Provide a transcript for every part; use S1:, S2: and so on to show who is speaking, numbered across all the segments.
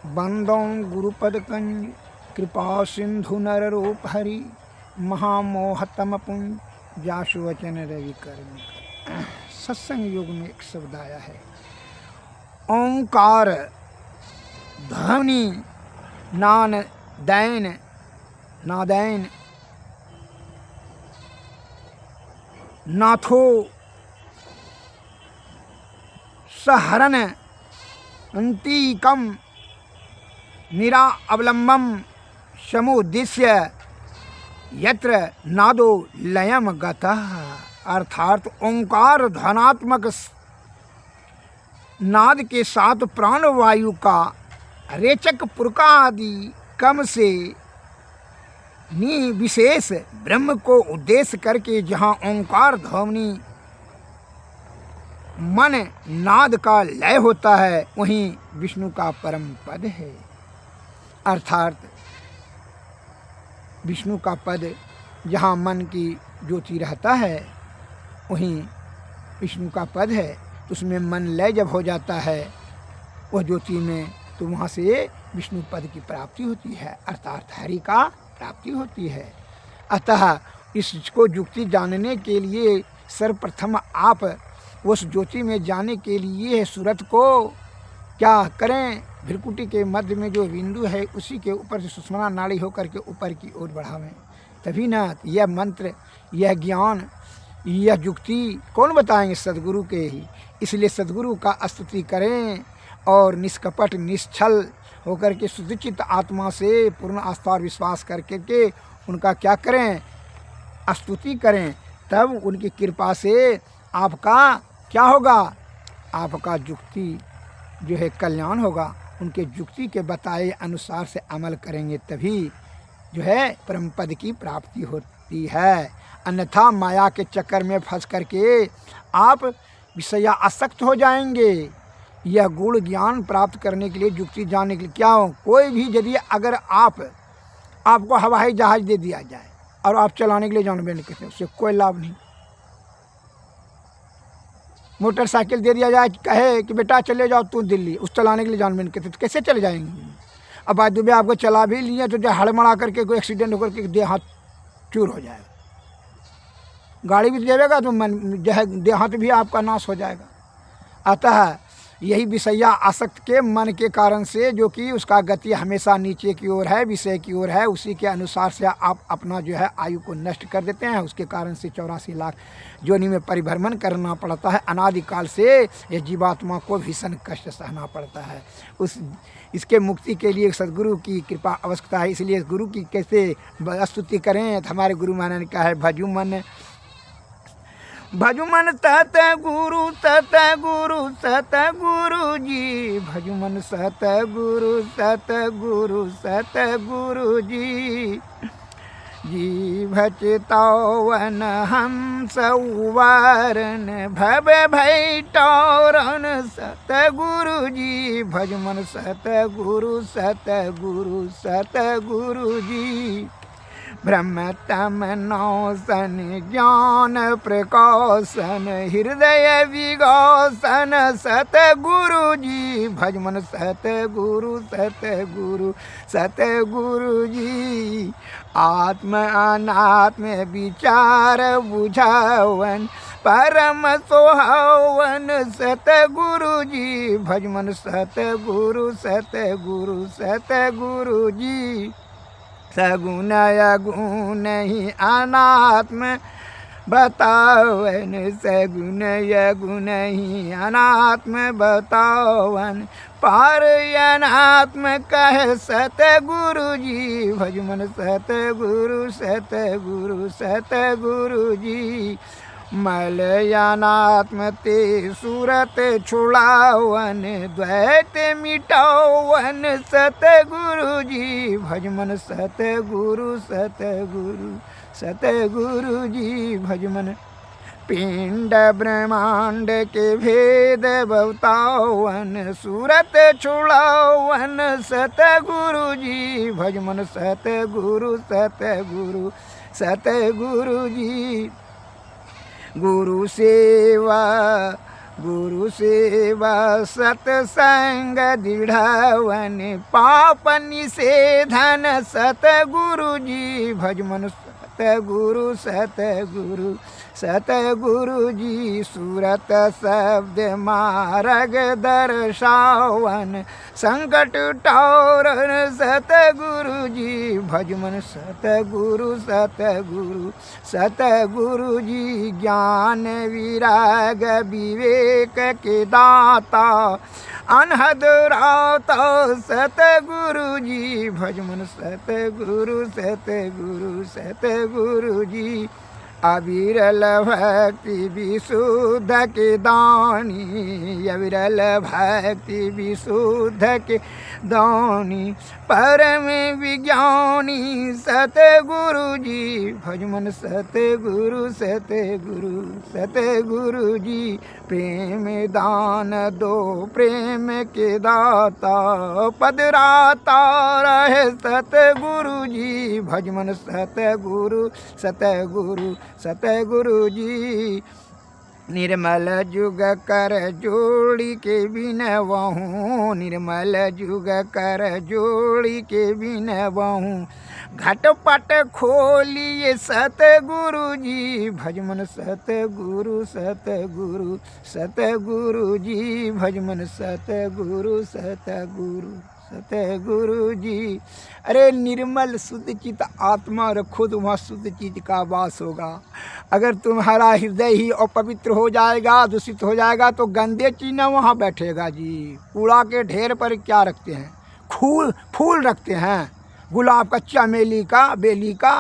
S1: बंदों गुरुपद कंज कृपा सिंधु नर रूप हरि महामोहतम पुंज जासु वचन रवि कर। सत्संग योग में एक शब्द आया है ओंकार ध्वनि नान दैन नादैन नाथो सहरन अंतिकम निरा अवलंबम समुद्दिश्य यत्र नादो लयम गतः। अर्थात ओंकार ध्वनात्मक नाद के साथ प्राणवायु का रेचक पुरका आदि कम से विशेष ब्रह्म को उद्देश्य करके जहाँ ओंकार ध्वनि मन नाद का लय होता है वहीं विष्णु का परम पद है। अर्थात विष्णु का पद जहाँ मन की ज्योति रहता है वहीं विष्णु का पद है। उसमें मन लय जब हो जाता है वह ज्योति में तो वहाँ से विष्णु पद की प्राप्ति होती है अर्थात हरि का प्राप्ति होती है। अतः इसको युक्ति जानने के लिए सर्वप्रथम आप उस ज्योति में जाने के लिए सूरत को क्या करें, भ्रिकुटी के मध्य में जो बिंदु है उसी के ऊपर से सुषुम्ना नाड़ी होकर के ऊपर की ओर बढ़ावें, तभी ना यह मंत्र यह ज्ञान यह युक्ति कौन बताएंगे, सदगुरु के ही। इसलिए सदगुरु का स्तुति करें और निष्कपट निश्चल होकर के सुदीक्षित आत्मा से पूर्ण आस्था और विश्वास करके के उनका क्या करें, स्तुति करें। तब उनकी कृपा से आपका क्या होगा, आपका युक्ति जो है कल्याण होगा। उनके युक्ति के बताए अनुसार से अमल करेंगे तभी जो है परम पद की प्राप्ति होती है। अन्यथा माया के चक्कर में फंस करके आप विषया आसक्त हो जाएंगे। यह गुण ज्ञान प्राप्त करने के लिए युक्ति जानने के लिए क्या हो, कोई भी यदि अगर आपको हवाई जहाज दे दिया जाए और आप चलाने के लिए जानबे नहीं करते उससे कोई लाभ नहीं। मोटरसाइकिल दे दिया जाए कहे कि बेटा चले जाओ तू दिल्ली, उस चलाने के लिए जानबे नहीं करते तो कैसे चले जाएंगे। अब आज दुबे आपको चला भी लिए तो जो हड़मड़ा करके कोई एक्सीडेंट होकर के देह हाथ चूर हो जाएगा, गाड़ी भी देगा तो देह हाथ भी आपका नाश हो जाएगा। अतः यही विषया आसक्त के मन के कारण से जो कि उसका गति हमेशा नीचे की ओर है, विषय की ओर है, उसी के अनुसार से आप अपना जो है आयु को नष्ट कर देते हैं। उसके कारण से 84 लाख योनि में परिभ्रमण करना पड़ता है। अनादिकाल से यह जीवात्मा को भीषण कष्ट सहना पड़ता है। इसके मुक्ति के लिए सदगुरु की कृपा आवश्यकता है। इसलिए गुरु की कैसे स्तुति करें, हमारे गुरु महाराज ने कहा है भजुमन सत गुरु जी, भजुमन सत गुरु जी, जी भचतावन हम सवारन भव भैटौरन सतगुरु जी, भजुमन सतगुरु जी, ब्रह्मतम नौसन ज्ञान प्रकाशन हृदय विगासन सतगुरु जी, भजमन सतगुरु जी, आत्म अनात्म विचार बुझावन परम सोहावन सतगुरु जी, भजमन सतगुरु जी, सगुण अगुण ही अनात्म बतावन, सगुण अगुण ही अनात्म बतावन, पार अनात्म कह सतगुरु जी, भजमन सतगुरु जी, मलयानात्म ते सूरत छुड़ावन द्वैत मिटावन सतगुरु जी, भजमन सतगुरु जी, भजमन पिंड ब्रह्मांड के भेद बतावन सूरत छुड़ावन सतगुरु जी, भजमन सतगुरु जी, गुरु सेवा गुरु सेवा सत्संग दृढ़वन पाप निषेधन सतगुरु जी भज मन सतगुरु सतगुरु सतगुरु जी सूरत शब्द मार्ग दर्शावन संकट टौरन सतगुरु जी भज मन सतगुरु सतगुरु सतगुरु जी ज्ञान विराग विवेक के दाता अनहद राता सतगुरु जी भज मन सतगुरु सतगुरु सतगुरु जी अविरल भक्ति विशुद्ध के दानी अविरल भक्ति विशुद्ध के दानी परम विज्ञानी सतगुरु जी भज मन सतगुरु सतगुरु सतगुरु जी प्रेम दान दो प्रेम के दाता पदराता रहे सतगुरु जी भज मन सतगुरु सतगुरु सतगुरु जी निर्मल जुग कर जोड़ी के बिनवहूँ निर्मल जुग कर जोड़ी के बिनवहूँ घटपट खोलिए सतगुरु जी भज मन सतगुरु सतगुरु सतगुरु जी भज मन सतगुरु सतगुरु सतगुरु जी। अरे निर्मल शुद्ध चित्त आत्मा रखो तो वहाँ शुद्ध चित्त का वास होगा। अगर तुम्हारा हृदय ही अपवित्र हो जाएगा दूषित हो जाएगा तो गंदे चीज़ न वहाँ बैठेगा जी। कूड़ा के ढेर पर क्या रखते हैं फूल रखते हैं गुलाब का चमेली का बेली का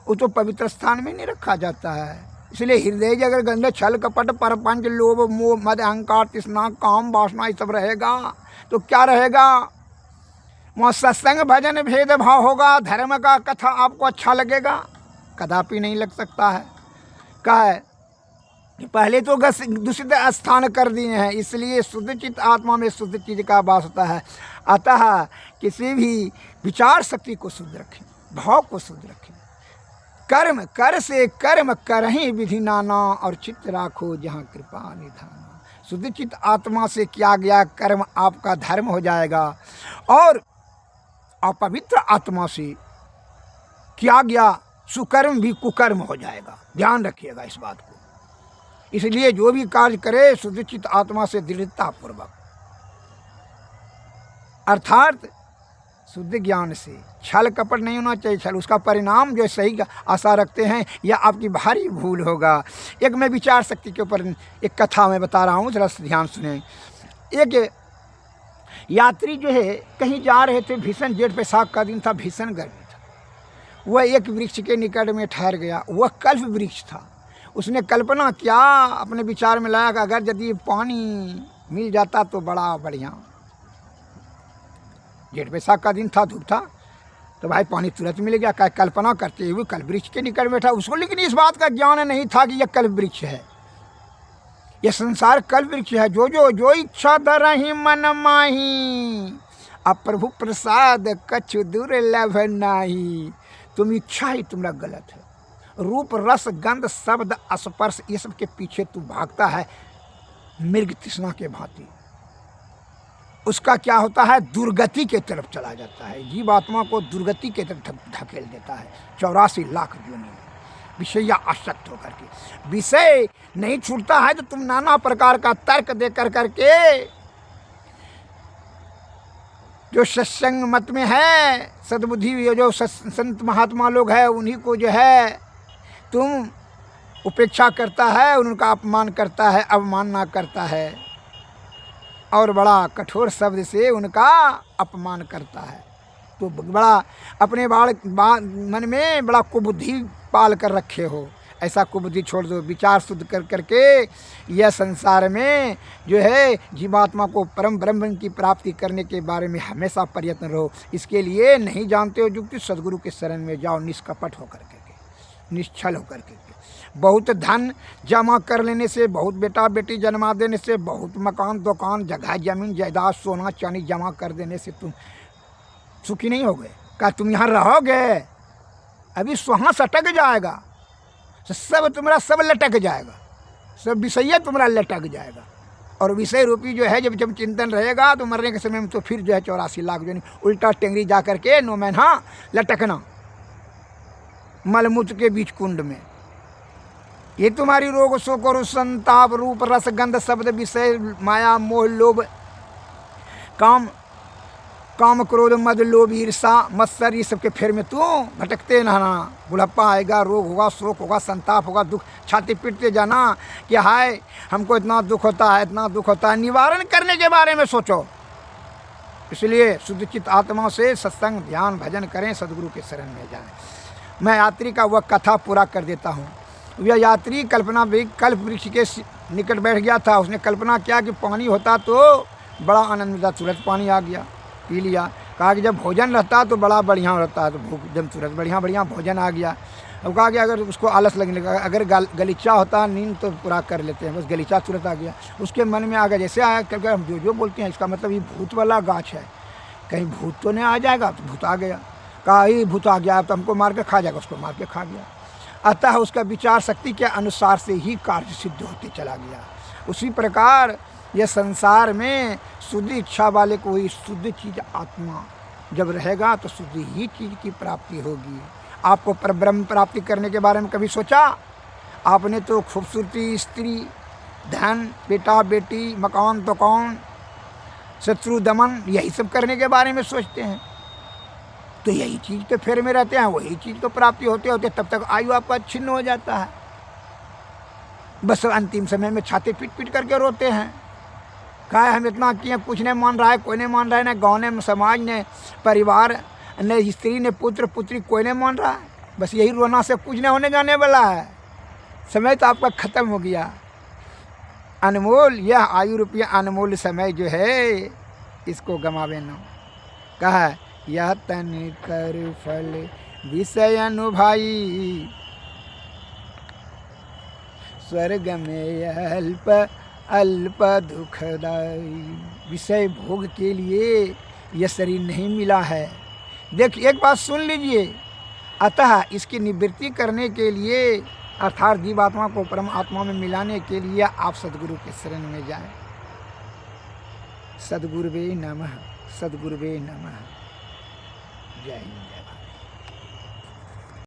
S1: वो तो पवित्र स्थान में नहीं रखा जाता है। इसलिए हृदय अगर गंदे छल कपट परपंच लोभ मोह मद अहंकार तृष्णा काम वासना ये सब रहेगा तो क्या रहेगा वहाँ सत्संग भजन भेदभाव होगा धर्म का कथा आपको अच्छा लगेगा कदापि नहीं लग सकता है। क्या है पहले तो दूषित स्थान कर दिए हैं इसलिए शुद्ध चित्त आत्मा में शुद्ध चीज का वास होता है। अतः किसी भी विचार शक्ति को शुद्ध रखें भाव को शुद्ध रखें कर्म कर से कर्म करहीं विधि नाना और चित्त राखो जहाँ कृपा निधाना। शुद्ध चित्त आत्मा से किया गया कर्म आपका धर्म हो जाएगा और अपवित्र आत्मा से किया गया सुकर्म भी कुकर्म हो जाएगा। ध्यान रखिएगा इस बात को। इसलिए जो भी कार्य करे शुद्ध चित्त आत्मा से दृढ़ता पूर्वक अर्थात शुद्ध ज्ञान से छल कपट नहीं होना चाहिए। छल उसका परिणाम जो सही आशा रखते हैं या आपकी भारी भूल होगा। एक मैं विचार शक्ति के ऊपर एक कथा मैं बता रहा हूँ जरा ध्यान सुने। एक यात्री जो है कहीं जा रहे थे भीषण जेठ बैसाख का दिन था भीषण गर्मी था। वह एक वृक्ष के निकट में ठहर गया। वह कल्प वृक्ष था। उसने कल्पना किया अपने विचार में लाया कि अगर यदि पानी मिल जाता तो बड़ा बढ़िया। जेठ बैसाख का दिन था धूप था तो भाई पानी तुरंत मिल गया। क्या कल्पना करते हुए कल्प वृक्ष के निकट में था उसको लेकिन इस बात का ज्ञान नहीं था कि यह कल्प वृक्ष है यह संसार कल्प वृक्ष है। जो इच्छा धरहि मन माही अब प्रभु प्रसाद कछु दुर्लभ नाही। तुम इच्छा ही तुम्हारा गलत है। रूप रस गंध शब्द स्पर्श ये सब के पीछे तू भागता है मृग तृष्णा के भांति। उसका क्या होता है दुर्गति के तरफ चला जाता है। जीवात्मा को दुर्गति के तरफ धकेल देता है। 84 लाख योनि में विषय या आसक्त होकर के विषय नहीं छूटता है तो तुम नाना प्रकार का तर्क दे करके जो सत्संग मत में है सद्बुद्धि जो संत महात्मा लोग हैं उन्हीं को जो है तुम उपेक्षा करता है उनका अपमान करता है अवमानना करता है और बड़ा कठोर शब्द से उनका अपमान करता है। तो बड़ा अपने मन में बड़ा कुबुद्धि पाल कर रखे हो। ऐसा कुबुद्धि छोड़ दो। विचार शुद्ध कर करके यह संसार में जो है जीवात्मा को परम ब्रह्म की प्राप्ति करने के बारे में हमेशा प्रयत्न रहो। इसके लिए नहीं जानते हो युक्ति सदगुरु के शरण में जाओ निष्कपट होकर के निश्चल होकर के। बहुत धन जमा कर लेने से बहुत बेटा बेटी जन्मा देने से बहुत मकान दुकान जगह जमीन जायदाद सोना चांदी जमा कर देने से तुम सुखी नहीं हो गए। क्या तुम यहाँ रहोगे अभी सुहां सटक जाएगा सब तुम्हारा सब लटक जाएगा सब विषय तुम्हारा लटक जाएगा। और विषय रूपी जो है जब जब चिंतन रहेगा तो मरने के समय में तो फिर जो है 84 लाख जो उल्टा टेंगरी जा करके नो मैन हाँ लटकना मलमूत्र के बीच कुंड में। ये तुम्हारी रोग शोक और संताप रूप रस गंध शब्द विषय माया मोह लोभ काम काम क्रोध मद लोभ ईर्षा मत्सर ये सबके फेर में तू भटकते रहना। बुढ़ापा आएगा, रोग होगा, शोक होगा, संताप होगा, दुख छाती पीटते जाना कि हाय हमको इतना दुख होता है, इतना दुख होता है। निवारण करने के बारे में सोचो। इसलिए शुद्ध चित्त आत्मा से सत्संग ध्यान भजन करें, सदगुरु के शरण में जाएं। मैं यात्री का वह कथा पूरा कर देता हूँ। यह यात्री कल्पना कल्प वृक्ष के निकट बैठ गया था। उसने कल्पना किया कि पानी होता तो बड़ा आनंद मिलता। तुरंत पानी आ गया, पी लिया। कहा कि जब भोजन रहता तो बड़ा बढ़िया रहता है, तो भूख जब तुरंत बढ़िया भोजन आ गया। अब कहा कि अगर उसको आलस लगने लगा, अगर गलीचा होता नींद तो पूरा कर लेते हैं, बस गलीचा तुरंत आ गया। उसके मन में आ गया, जैसे आया करके हम जो बोलते हैं इसका मतलब ये भूत वाला गाछ है, कहीं भूत तो नहीं आ जाएगा। तो भूत आ गया। कहा ही भूत आ गया तो हमको मार के खा जाएगा। उसको मार के खा गया। अतः उसका विचार शक्ति के अनुसार से ही कार्य सिद्ध होते चला गया। उसी प्रकार यह संसार में शुद्ध इच्छा वाले को ही शुद्ध चीज़ आत्मा जब रहेगा तो शुद्ध ही चीज़ की प्राप्ति होगी। आपको परब्रह्म प्राप्ति करने के बारे में कभी सोचा? आपने तो खूबसूरती, स्त्री, धन, बेटा बेटी, मकान दुकान, शत्रु दमन यही सब करने के बारे में सोचते हैं। तो यही चीज़ के फेर में रहते हैं, वही चीज़ को प्राप्ति होते होते तब तक आयु आपका छिन्न हो जाता है। बस अंतिम समय में छाती पीट पीट करके रोते हैं। कहा हम इतना किए, कुछ नहीं मान रहा है, कोई नहीं मान रहा है, न गाँव ने, समाज ने, परिवार न, स्त्री ने, पुत्र पुत्री कोई नहीं मान रहा है। बस यही रोना से कुछ नहीं होने जाने वाला है। समय तो आपका ख़त्म हो गया। अनमोल यह आयु रूपी अनमोल समय जो है इसको गंवावे न। कहा यह तन कर फल विषय अनुभई, स्वर्ग में अल्प अल्प दुखदाई। विषय भोग के लिए यह शरीर नहीं मिला है। देखिए एक बात सुन लीजिए। अतः इसकी निवृत्ति करने के लिए अर्थात जीवात्मा को परम आत्मा में मिलाने के लिए आप सदगुरु के शरण में जाएं। सदगुरुवे नमः, सदगुरुवे नमः। जय हिंद।